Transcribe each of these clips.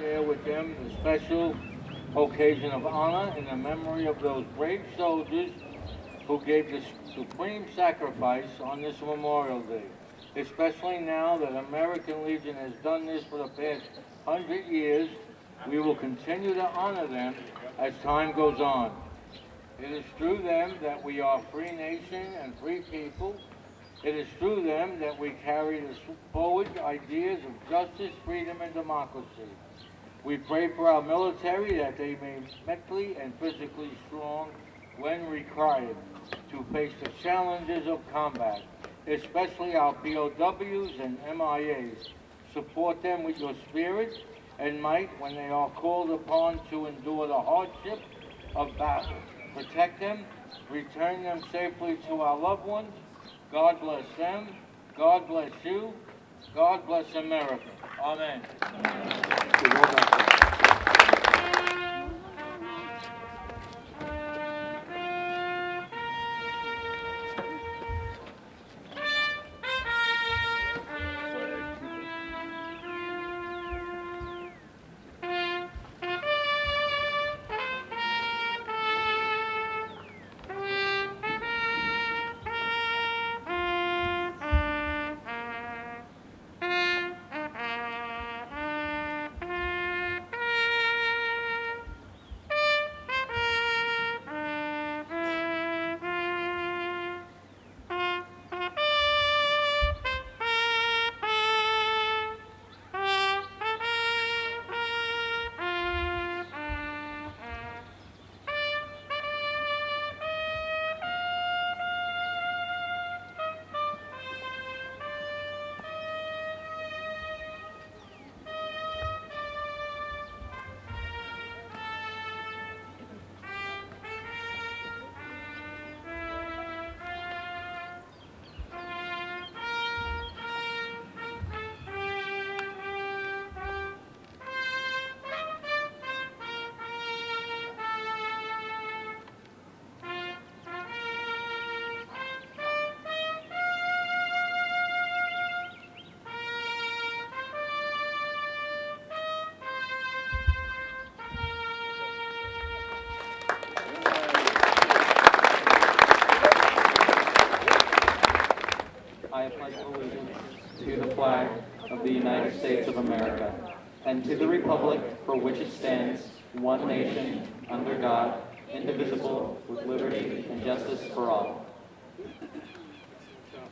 Share with them the special occasion of honor in the memory of those brave soldiers who gave the supreme sacrifice on this Memorial Day. Especially now that American Legion has done this for the past 100 years, we will continue to honor them as time goes on. It is through them that we are a free nation and free people. It is through them that we carry the forward ideas of justice, freedom, and democracy. We pray for our military that they may be mentally and physically strong when required to face the challenges of combat, especially our POWs and MIAs. Support them with your spirit and might when they are called upon to endure the hardship of battle. Protect them, return them safely to our loved ones. God bless them. God bless you. God bless America. Amen. I pledge allegiance to the flag of the United States of America and to the republic for which it stands, one nation, under God, indivisible, with liberty and justice for all.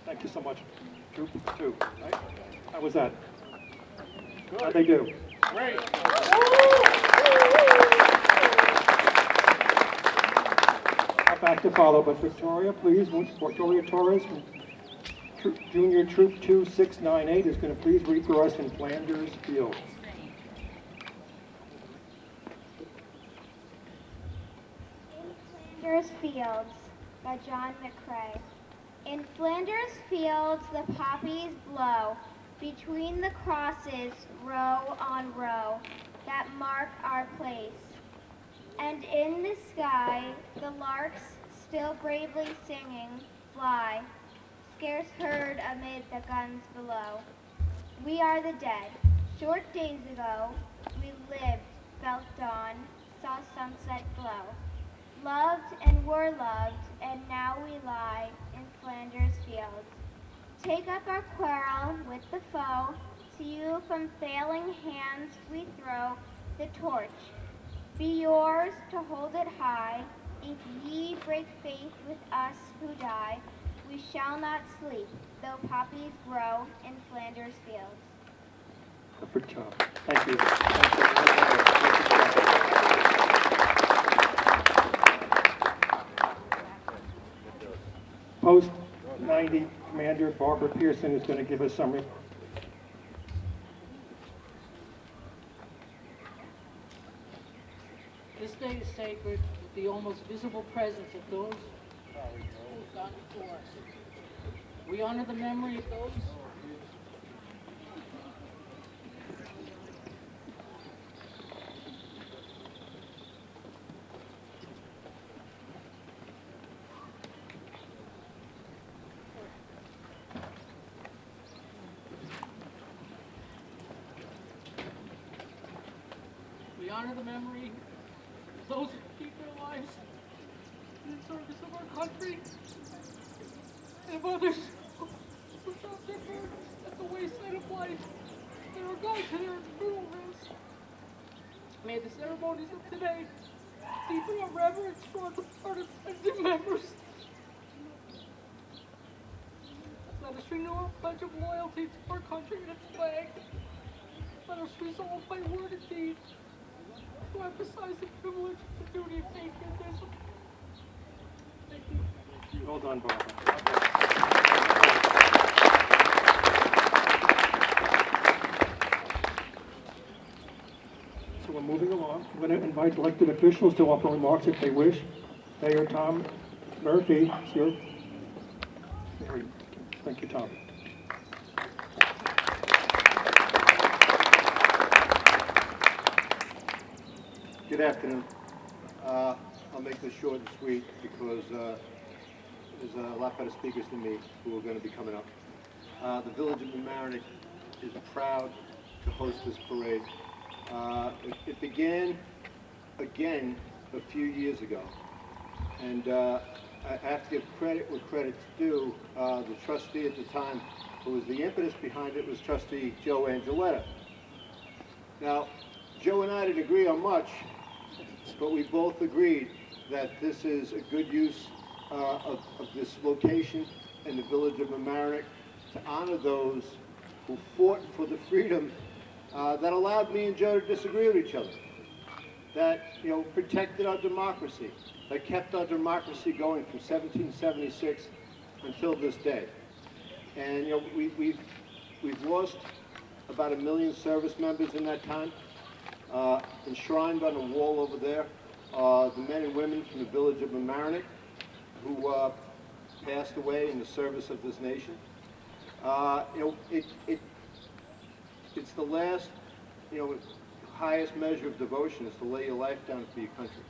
Thank you so much. Troop 2, right? How was that? How'd they do? Great. Back to follow, but Victoria, please, Victoria Torres from Junior Troop 2698 is going to please read for us in Flanders Fields. In Flanders Fields by John McCrae. In Flanders Fields the poppies blow, between the crosses row on row that mark our place. And in the sky the larks, still bravely singing, fly, scarce heard amid the guns below. We are the dead. Short days ago we lived, felt dawn, saw sunset glow. Loved and were loved, and now we lie in Flanders Fields. Take up our quarrel with the foe, to you from failing hands we throw the torch. Be yours to hold it high. If ye break faith with us who die, we shall not sleep, though poppies grow in Flanders Fields. Good job. Thank you. Thank you. Post 90 Commander Barbara Pearson is going to give us some. This day is sacred with the almost visible presence of those who've gone before us. We honor the memory of those honor the memory of those who keep their lives in the service of our country, and of others who dropped their burdens at the wayside of life and are gone to their eternal rest. May the ceremonies of today deepen our reverence for the part of new members. Let us renew our pledge of loyalty to our country and its flag. Let us resolve by word and deed to emphasize the privilege and the duty of patriotism. Thank you. Well done, Barbara. So we're moving along. I'm going to invite elected officials to offer remarks if they wish. Mayor Tom Murphy is here. Thank you, Tom. Good afternoon. I'll make this short and sweet because there's a lot better speakers than me who are going to be coming up. The Village of Mamaroneck is proud to host this parade. It began again a few years ago, and I have to give credit where credit's due. The trustee at the time, who was the impetus behind it, was Trustee Joe Angeletta. Now, Joe and I didn't agree on much, but we both agreed that this is a good use of this location in the Village of Mamaroneck to honor those who fought for the freedom that allowed me and Joe to disagree with each other, that protected our democracy, that kept our democracy going from 1776 until this day. And we've lost about 1 million service members in that time. Enshrined on the wall over there, the men and women from the Village of Mamaroneck who passed away in the service of this nation. It's the last, highest measure of devotion is to lay your life down for your country.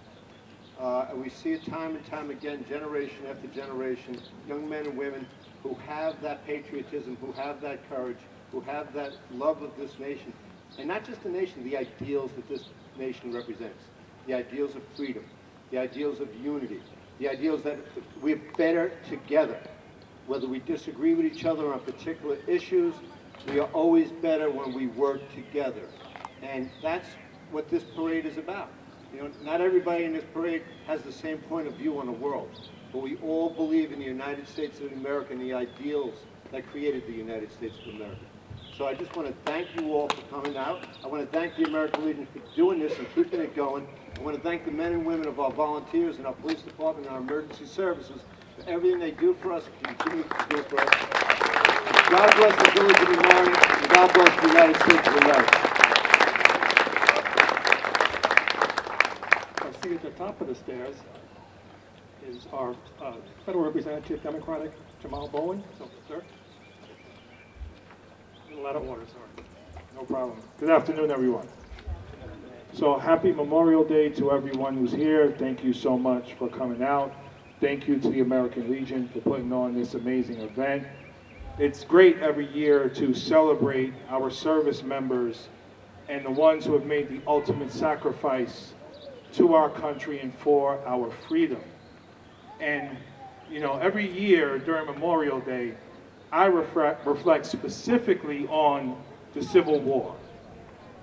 And we see it time and time again, generation after generation, young men and women who have that patriotism, who have that courage, who have that love of this nation. And not just the nation, the ideals that this nation represents. The ideals of freedom, the ideals of unity, the ideals that we're better together. Whether we disagree with each other on particular issues, we are always better when we work together. And that's what this parade is about. Not everybody in this parade has the same point of view on the world. but we all believe in the United States of America and the ideals that created the United States of America. So I just want to thank you all for coming out. I want to thank the American Legion for doing this and keeping it going. I want to thank the men and women of our volunteers and our police department and our emergency services for everything they do for us and continue to do for us. God bless the Village of Mamaroneck, and God bless the United States of America. I see at the top of the stairs is our Federal Representative, Democratic, Jamal Bowen. So, sir. A lot of water, sorry. No problem. Good afternoon, everyone. So happy Memorial Day to everyone who's here. Thank you so much for coming out. Thank you to the American Legion for putting on this amazing event. It's great every year to celebrate our service members and the ones who have made the ultimate sacrifice to our country and for our freedom. And, you know, every year during Memorial Day, I reflect specifically on the Civil War.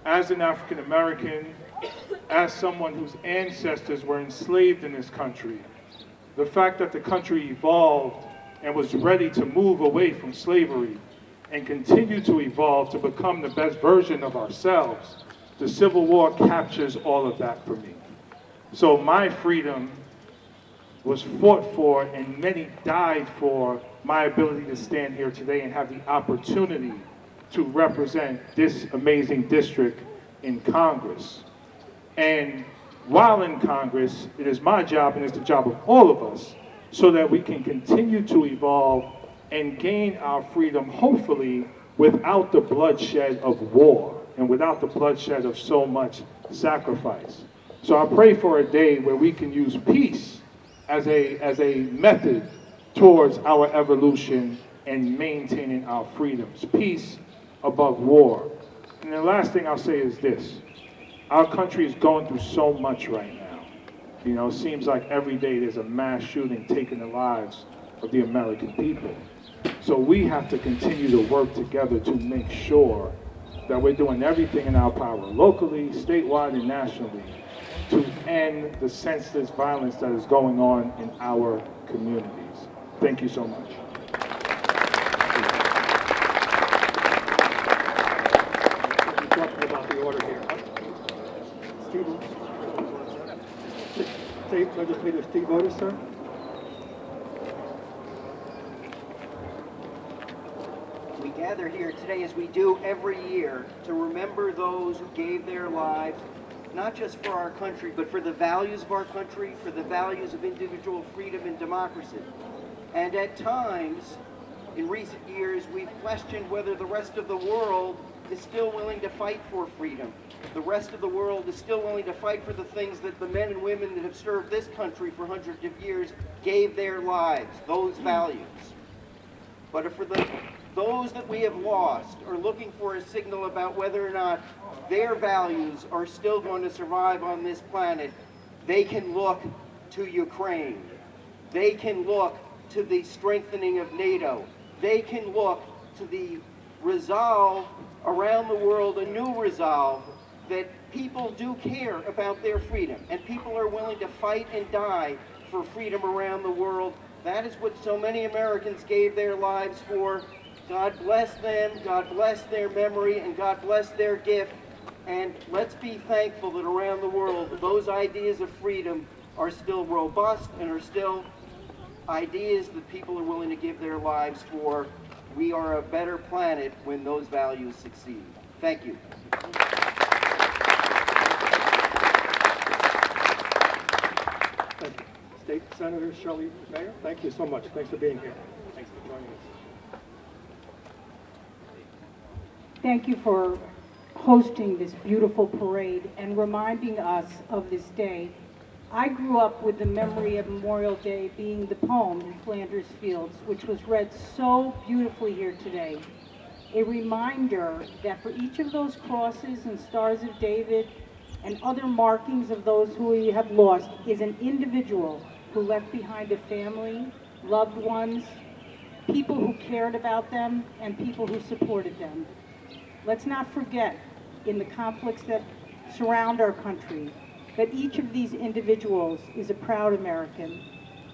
As an African American, as someone whose ancestors were enslaved in this country, the fact that the country evolved and was ready to move away from slavery and continue to evolve to become the best version of ourselves, the Civil War captures all of that for me. So my freedom was fought for and many died for my ability to stand here today and have the opportunity to represent this amazing district in Congress. And while in Congress, it is my job and it's the job of all of us so that we can continue to evolve and gain our freedom, hopefully without the bloodshed of war and without the bloodshed of so much sacrifice. So I pray for a day where we can use peace as a method towards our evolution and maintaining our freedoms. Peace above war. And the last thing I'll say is this. Our country is going through so much right now. You know, it seems like every day there's a mass shooting taking the lives of the American people. So we have to continue to work together to make sure that we're doing everything in our power, locally, statewide, and nationally, to end the senseless violence that is going on in our communities. Thank you so much. We're talking about the order here. State Legislator Steve Otis, sir. We gather here today, as we do every year, to remember those who gave their lives, not just for our country, but for the values of our country, for the values of individual freedom and democracy. And at times, in recent years, we've questioned whether the rest of the world is still willing to fight for freedom. The rest of the world is still willing to fight for the things that the men and women that have served this country for hundreds of years gave their lives, those values. But for those that we have lost are looking for a signal about whether or not their values are still going to survive on this planet, they can look to Ukraine. They can look to the strengthening of NATO. They can look to the resolve around the world, a new resolve that people do care about their freedom, and people are willing to fight and die for freedom around the world. That is what so many Americans gave their lives for. God bless them, God bless their memory, and God bless their gift. And let's be thankful that around the world, those ideas of freedom are still robust and are still ideas that people are willing to give their lives for. We are a better planet when those values succeed. Thank you. Thank you. State Senator Shelley Mayer, thank you so much. Thanks for being here. Thanks for joining us. Thank you for hosting this beautiful parade and reminding us of this day. I grew up with the memory of Memorial Day being the poem in Flanders Fields, which was read so beautifully here today. A reminder that for each of those crosses and stars of David and other markings of those who we have lost is an individual who left behind a family, loved ones, people who cared about them, and people who supported them. Let's not forget, in the conflicts that surround our country, that each of these individuals is a proud American.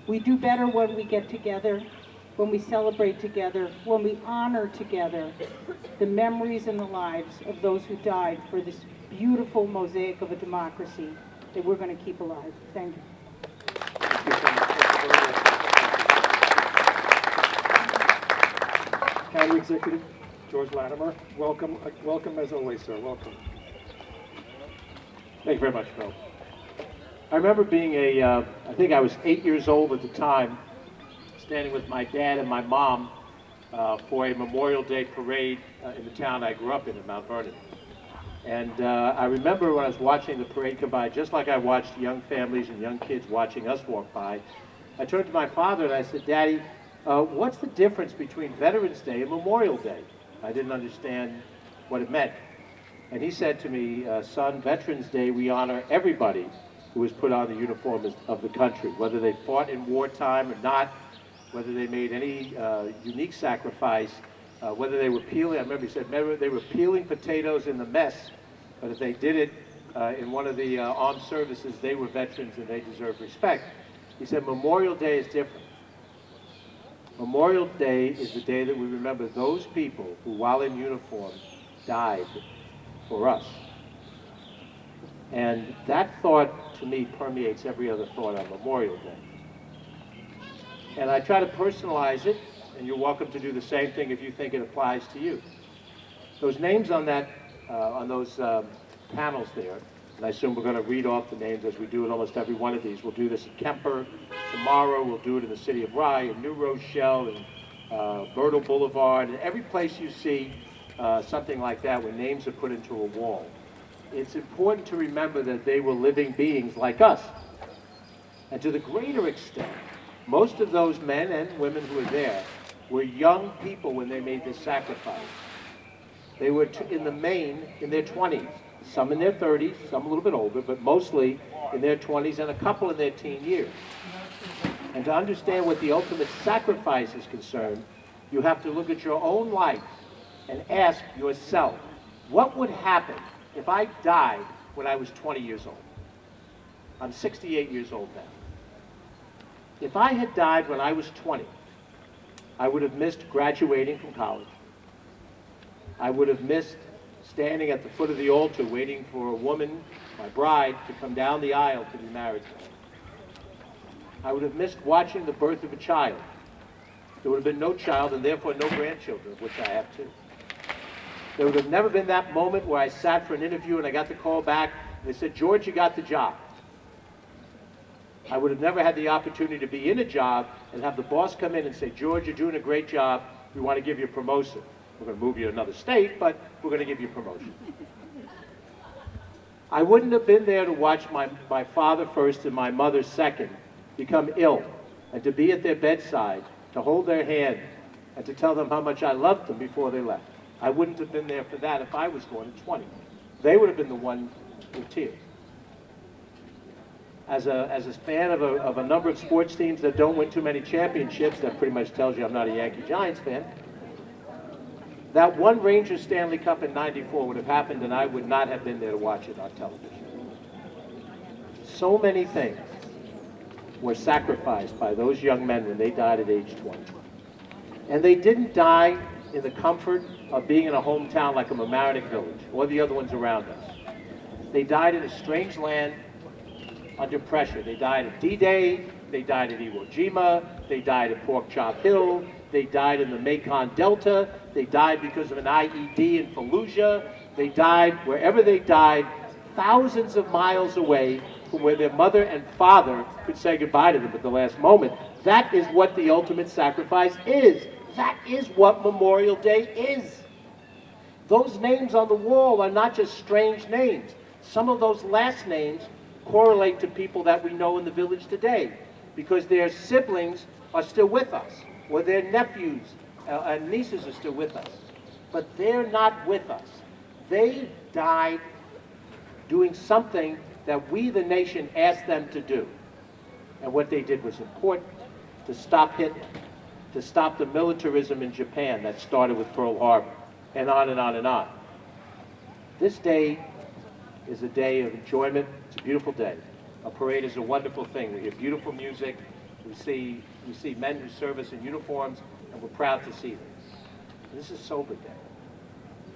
We do better when we get together, when we celebrate together, when we honor together the memories and the lives of those who died for this beautiful mosaic of a democracy that we're going to keep alive. Thank you. County Executive George Latimer, welcome as always, sir. Welcome. Thank you very much, Bill. I remember being I think I was 8 years old at the time, standing with my dad and my mom for a Memorial Day parade in the town I grew up in Mount Vernon. And I remember when I was watching the parade come by, just like I watched young families and young kids watching us walk by, I turned to my father and I said, Daddy, what's the difference between Veterans Day and Memorial Day? I didn't understand what it meant. And he said to me, son, Veterans Day, we honor everybody who has put on the uniform of the country, whether they fought in wartime or not, whether they made any unique sacrifice, whether they were peeling, I remember he said, they were peeling potatoes in the mess, but if they did it in one of the armed services, they were veterans and they deserve respect. He said, Memorial Day is different. Memorial Day is the day that we remember those people who, while in uniform, died for us. And that thought, to me, permeates every other thought on Memorial Day. And I try to personalize it, and you're welcome to do the same thing if you think it applies to you. Those names on that, on those panels there, and I assume we're going to read off the names as we do in almost every one of these. We'll do this in Kemper tomorrow. We'll do it in the city of Rye, in New Rochelle, and Myrtle Boulevard, and every place you see something like that where names are put into a wall. It's important to remember that they were living beings like us. And to the greater extent, most of those men and women who were there were young people when they made this sacrifice. They were, in the main, in their 20s. Some in their 30s, some a little bit older, but mostly in their 20s and a couple in their teen years. And to understand what the ultimate sacrifice is concerned, you have to look at your own life and ask yourself, what would happen if I died when I was 20 years old? I'm 68 years old now. If I had died when I was 20, I would have missed graduating from college. I would have missed standing at the foot of the altar waiting for a woman, my bride, to come down the aisle to be married to me. I would have missed watching the birth of a child. There would have been no child and therefore no grandchildren, of which I have two. There would have never been that moment where I sat for an interview and I got the call back and they said, George, you got the job. I would have never had the opportunity to be in a job and have the boss come in and say, George, you're doing a great job. We want to give you a promotion. We're going to move you to another state, but we're going to give you a promotion. I wouldn't have been there to watch my father first and my mother second become ill, and to be at their bedside, to hold their hand, and to tell them how much I loved them before they left. I wouldn't have been there for that if I was going at 20. They would have been the one with tears. As a fan of a number of sports teams that don't win too many championships, that pretty much tells you I'm not a Yankee Giants fan. That one Rangers Stanley Cup in '94 would have happened and I would not have been there to watch it on television. So many things were sacrificed by those young men when they died at age 20. And they didn't die in the comfort of being in a hometown like a Mamaroneck village or the other ones around us. They died in a strange land under pressure. They died at D-Day, they died at Iwo Jima, they died at Pork Chop Hill, they died in the Mekong Delta, they died because of an IED in Fallujah, they died wherever they died, thousands of miles away from where their mother and father could say goodbye to them at the last moment. That is what the ultimate sacrifice is. That is what Memorial Day is. Those names on the wall are not just strange names. Some of those last names correlate to people that we know in the village today because their siblings are still with us, or their nephews and nieces are still with us. But they're not with us. They died doing something that we, the nation, asked them to do. And what they did was important: to stop Hitler, to stop the militarism in Japan that started with Pearl Harbor, and on and on and on. This day is a day of enjoyment. It's a beautiful day. A parade is a wonderful thing. We hear beautiful music. We see men who serve us in uniforms, and we're proud to see them. This is a sober day.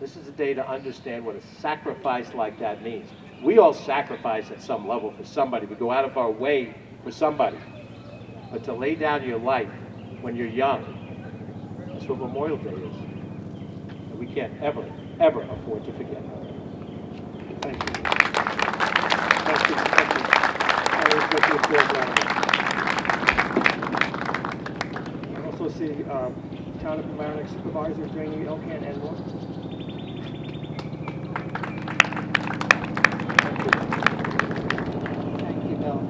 This is a day to understand what a sacrifice like that means. We all sacrifice at some level for somebody. We go out of our way for somebody. But to lay down your life when you're young, that's what Memorial Day is. And we can't ever, ever afford to forget that. Thank you. Thank you. Thank you. I also see Town of Mamaroneck Supervisor Janie Elkan Enmore. Thank you, Bill.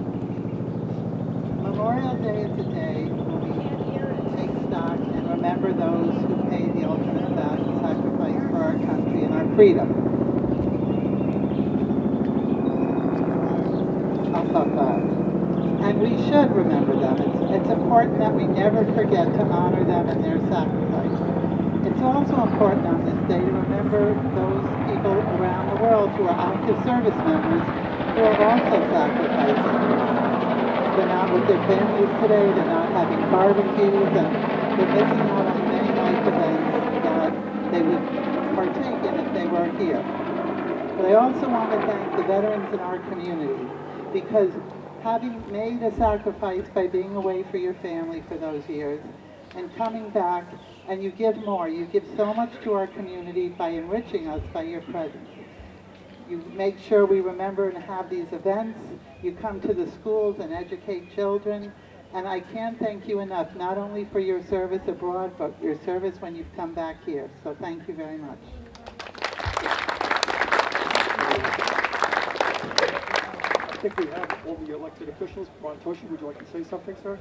Memorial Day is a day when we take stock and remember those who paid the ultimate sacrifice for our country and our freedom. I'll stop that. And we should remember them. It's important that we never forget to honor them and their sacrifice. It's also important on this day to remember those people around the world who are active service members who are also sacrificing. They're not with their families today, they're not having barbecues, and they're missing out on many life events that they would partake in if they were here. But I also want to thank the veterans in our community, because having made a sacrifice by being away for your family for those years and coming back, and you give more. You give so much to our community by enriching us by your presence. You make sure we remember and have these events. You come to the schools and educate children. And I can't thank you enough, not only for your service abroad, but your service when you've come back here. So thank you very much. I think we have all the elected officials. Ron Toshi, would you like to say something, sir?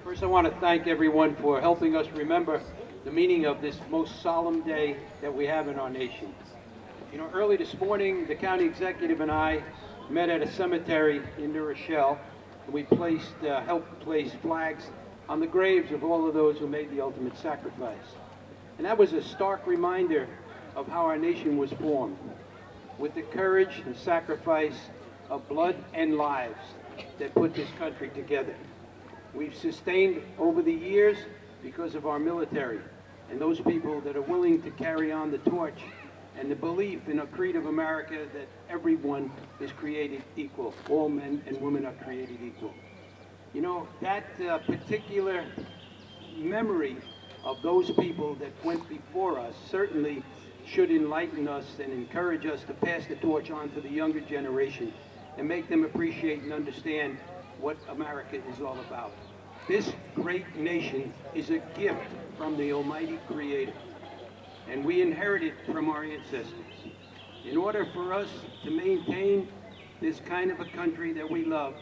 First, I want to thank everyone for helping us remember the meaning of this most solemn day that we have in our nation. You know, early this morning, the county executive and I met at a cemetery in New Rochelle, and we helped place flags on the graves of all of those who made the ultimate sacrifice. And that was a stark reminder of how our nation was formed, with the courage and sacrifice of blood and lives that put this country together. We've sustained over the years because of our military and those people that are willing to carry on the torch and the belief in a creed of America that everyone is created equal. All men and women are created equal. You know, that particular memory of those people that went before us certainly should enlighten us and encourage us to pass the torch on to the younger generation and make them appreciate and understand what America is all about. This great nation is a gift from the Almighty Creator, and we inherit it from our ancestors. In order for us to maintain this kind of a country that we love,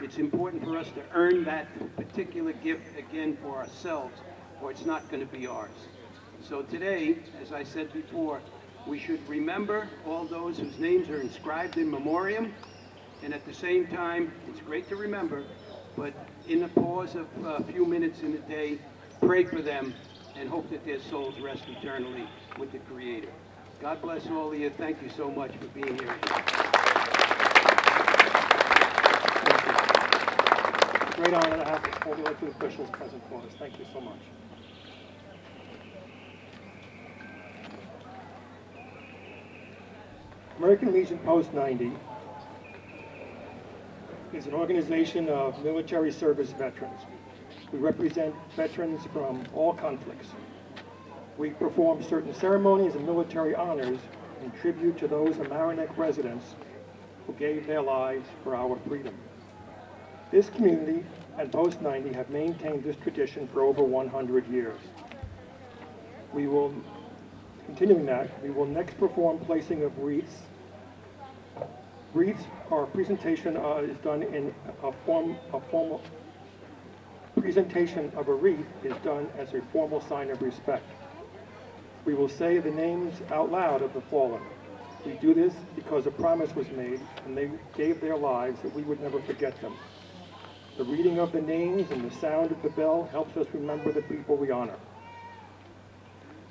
it's important for us to earn that particular gift again for ourselves, or it's not going to be ours. So today, as I said before, we should remember all those whose names are inscribed in memoriam, and at the same time, it's great to remember, but in the pause of a few minutes in the day, pray for them and hope that their souls rest eternally with the Creator. God bless all of you. Thank you so much for being here. Great honor to have all the elected officials present for us. Thank you so much. American Legion Post 90 is an organization of military service veterans. We represent veterans from all conflicts. We perform certain ceremonies and military honors in tribute to those Mamaroneck residents who gave their lives for our freedom. This community and Post 90 have maintained this tradition for over 100 years. Continuing that, we will next perform placing of wreaths. Wreaths, our presentation is done in a formal presentation of a wreath is done as a formal sign of respect. We will say the names out loud of the fallen. We do this because a promise was made and they gave their lives that we would never forget them. The reading of the names and the sound of the bell helps us remember the people we honor.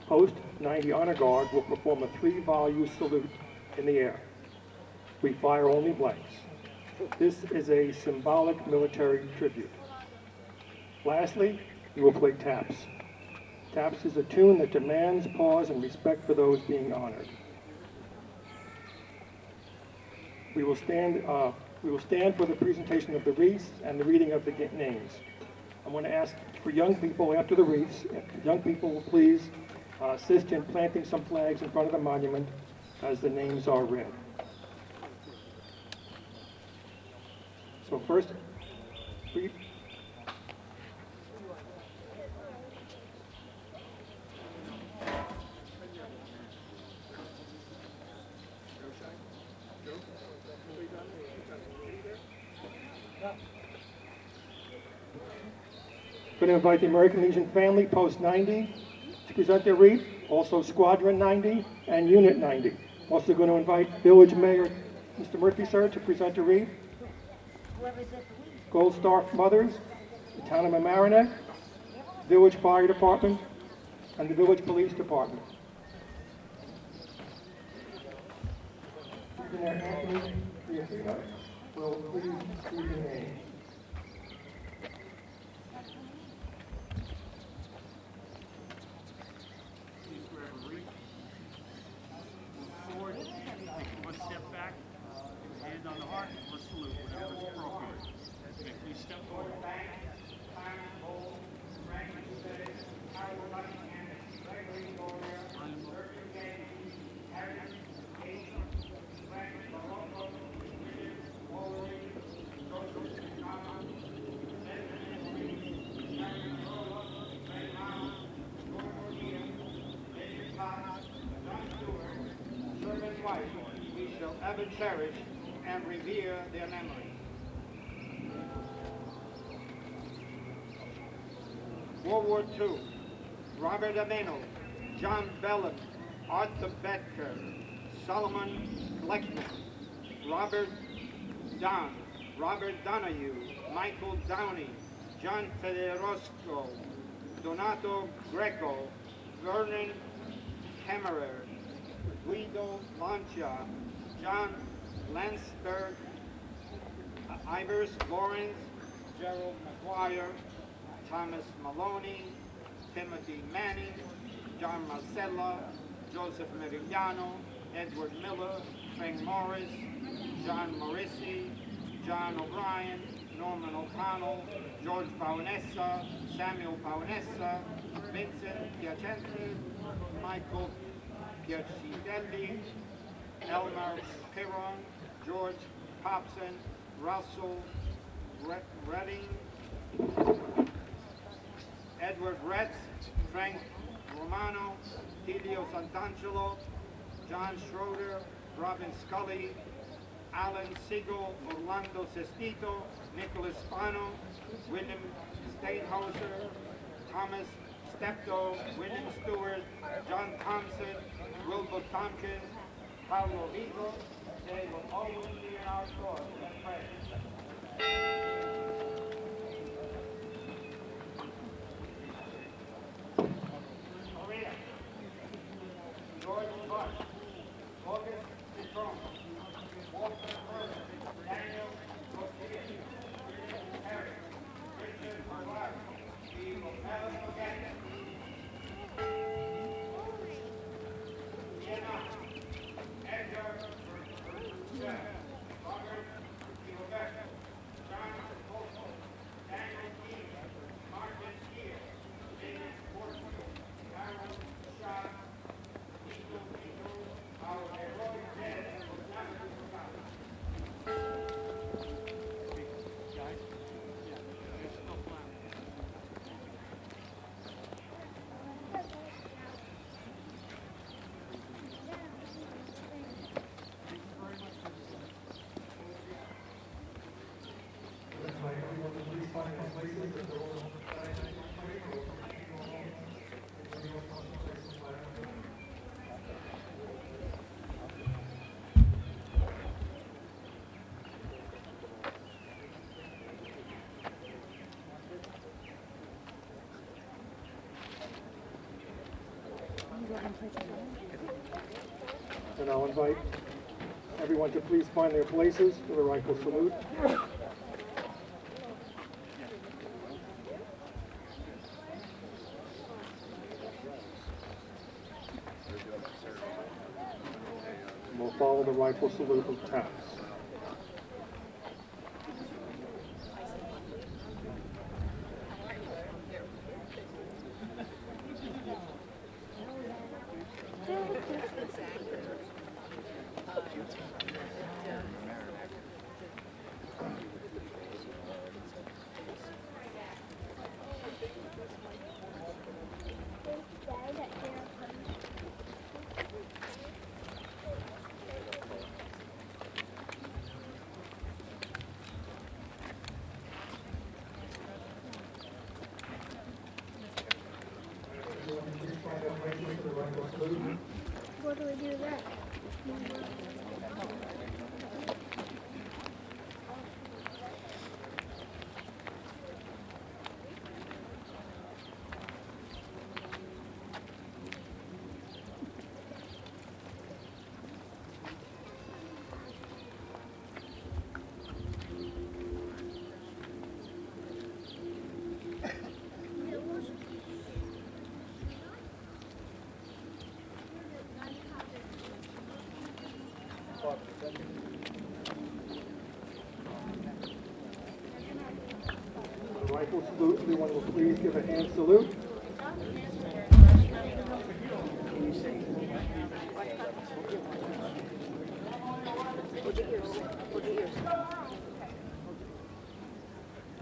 Post 90 Honor Guard will perform a 3-volume salute in the air. We fire only blanks. This is a symbolic military tribute. Lastly, we will play taps. Taps is a tune that demands pause and respect for those being honored. We will stand for the presentation of the wreaths and the reading of the names. I'm going to ask for young people after the wreaths. Young people, please assist in planting some flags in front of the monument as the names are read. So first, wreath. I'm going to invite the American Legion family, Post 90, to present their wreath, also Squadron 90 and Unit 90. Also going to invite Village Mayor, Mr. Murphy, sir, to present a wreath. Gold Star Mothers, the Town of Mamaroneck, Village Fire Department, and the Village Police Department. Anthony, will please read the name. One step back, hand on the heart, let's salute, whatever is appropriate. Please step forward. We shall ever cherish and revere their memory. World War II, Robert Ameno, John Bellin, Arthur Becker, Solomon Kleckman, Robert Don, Robert Donahue, Michael Downey, John Federosco, Donato Greco, Vernon Kemmerer, Guido Lancia, John Lansberg, Ivers Lawrence, Gerald McGuire, Thomas Maloney, Timothy Manning, John Marcella, Joseph Meridiano, Edward Miller, Frank Morris, John Morrissey, John O'Brien, Norman O'Connell, George Paonessa, Samuel Paonessa, Vincent Piacente, Michael Piacidelli, Elmer Piron, George Popson, Russell Redding, Edward Retz, Frank Romano, Tilio Santangelo, John Schroeder, Robin Scully, Alan Siegel, Orlando Sestito, Nicholas Spano, William Steinhauser, Thomas Steptoe, William Stewart, John Thompson, Wilbur Tompkins, Paulo Vigo. They will always be in our thoughts and prayers. Maria, George Bush, August Citron, Walter Furman, Daniel Rotier, William Harris, Richard O'Reilly. We will never forget them. Vienna, Edgar Jeff, Robert Gilbert, John Popo, Daniel King, Martin Skier, James Portfield, Harold Shaw, Nico Nico, our heroic dead will never be forgotten. Guys? Yeah, there's no plan. And I'll invite everyone to please find their places for the rifle salute. And we'll follow the rifle salute with taps. What do we do then? The rifle salute, everyone will please give a hand salute.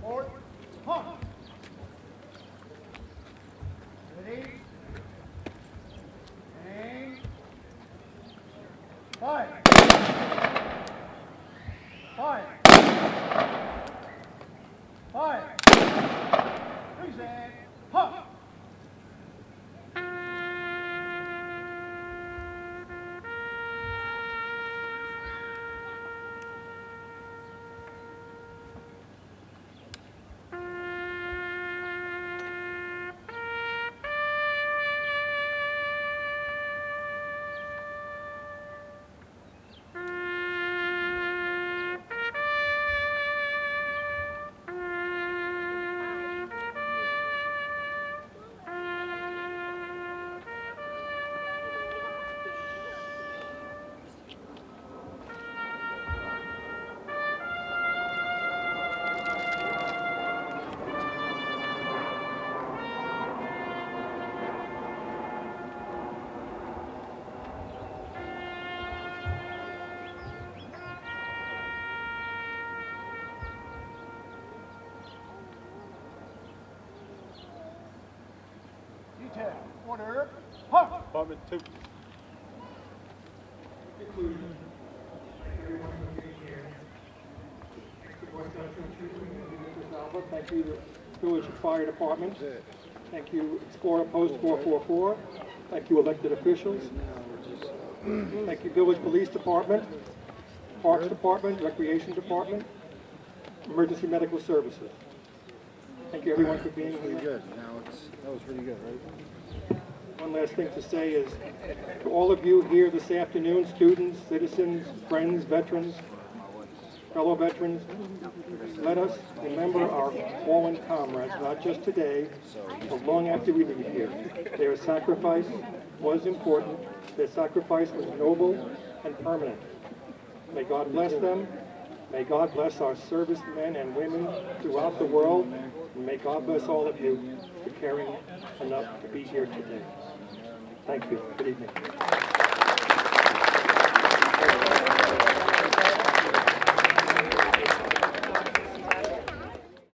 Forward. Huh. Ready? Aim. Fire. Fire. Fire. Present. Huh. Detail. Order. Huh. Department 2. Thank you, the Village Fire Department. Thank you, Explorer Post 444. Thank you, elected officials. Thank you, Village Police Department, Parks Department, Recreation Department, Emergency Medical Services. Thank you, everyone, for being here. Pretty good. That was pretty good, right? One last thing to say is, to all of you here this afternoon, students, citizens, friends, veterans, fellow veterans, let us remember our fallen comrades, not just today, but long after we leave here. Their sacrifice was important. Their sacrifice was noble and permanent. May God bless them. May God bless our servicemen and women throughout the world. And may God bless all of you for caring enough to be here today. Thank you. Good evening.